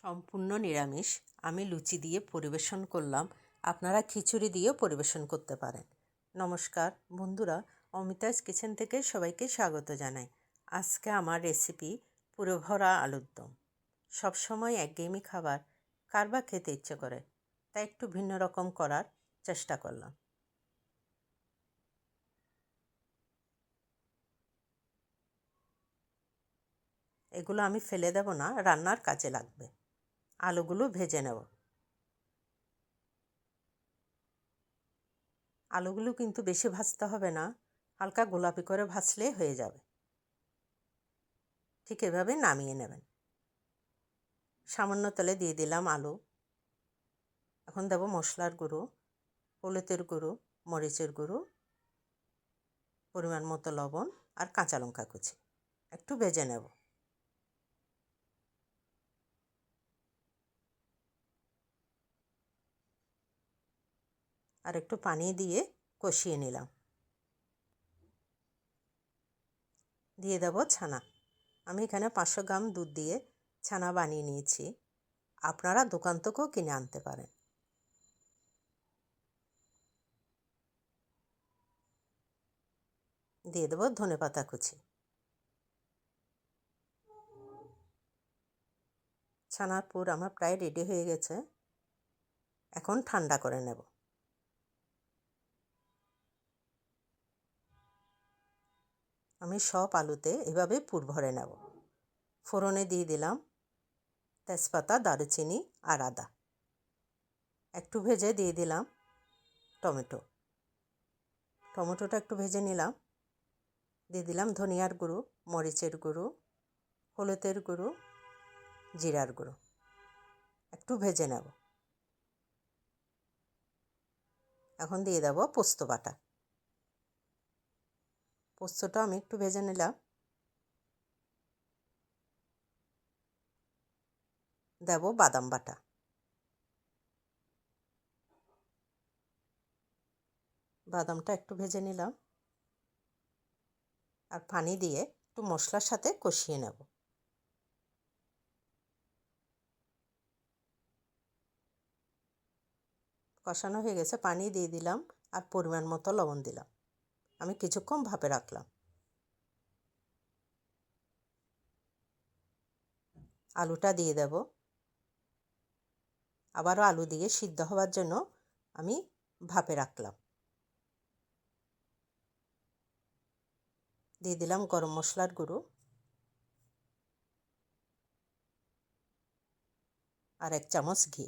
সম্পূর্ণ নিরামিষ আমি লুচি দিয়ে পরিবেশন করলাম। আপনারা খিচুড়ি দিয়েও পরিবেশন করতে পারেন। নমস্কার বন্ধুরা, অমিতাজ কিচেন থেকে সবাইকে স্বাগত জানাই। আজকে আমার রেসিপি পুরো ভরা আলুর দম। সবসময় একঘেয়েমি খাবার কার বা খেতে ইচ্ছে করে, তাই একটু ভিন্ন রকম করার চেষ্টা করলাম। এগুলো আমি ফেলে দেব না, রান্নার কাজে লাগবে। আলুগুলো ভেজে নেব। আলুগুলো কিন্তু বেশি ভাজতে হবে না, হালকা গোলাপি করে ভাজলেই হয়ে যাবে। ঠিক এভাবে নামিয়ে নেবেন। সামান্য তেলে দিয়ে দিলাম আলু। এখন দেব মশলার গুঁড়ো, হলুদের গুঁড়ো, মরিচের গুঁড়ো, পরিমাণ মতো লবণ আর কাঁচা লঙ্কা কুচি। একটু ভেজে নেব। আর একটু পানি দিয়ে কষিয়ে নিলাম। দিয়ে দেব ছানা। আমি এখানে 500 গ্রাম দুধ দিয়ে ছানা বানিয়ে নিয়েছি। আপনারা দোকান থেকেও কিনে আনতে পারেন। দিয়ে দেব ধনেপাতা কুচি। ছানার পুর আমার প্রায় রেডি হয়ে গেছে। এখন ঠান্ডা করে নেব। আমি সব আলুতে এভাবে পুর ভরে নেব। ফোড়নে দিয়ে দিলাম তেজপাতা, দারুচিনি আর আদা। একটু ভেজে দিয়ে দিলাম টমেটোটা একটু ভেজে নিলাম। দিয়ে দিলাম ধনিয়ার গুঁড়ো, মরিচের গুঁড়ো, হলুদের গুঁড়ো, জিরার গুঁড়ো। একটু ভেজে নেব। এখন দিয়ে দেব পোস্ত বাটা। পোস্তটা আমি একটু ভেজে নিলাম। দেব বাদাম বাটা। বাদামটা একটু ভেজে নিলাম। আর পানি দিয়ে একটু মশলার সাথে কষিয়ে নেব। কষানো হয়ে গেছে, পানি দিয়ে দিলাম আর পরিমাণ মতো লবণ দিলাম। আমি কিছুক্ষণ ভাপে রাখলাম। আলুটা দিয়ে দেব। আবারও আলু দিয়ে সিদ্ধ হওয়ার জন্য আমি ভাপে রাখলাম। দিয়ে দিলাম গরম মশলার গুঁড়ো আর 1 চামচ ঘি।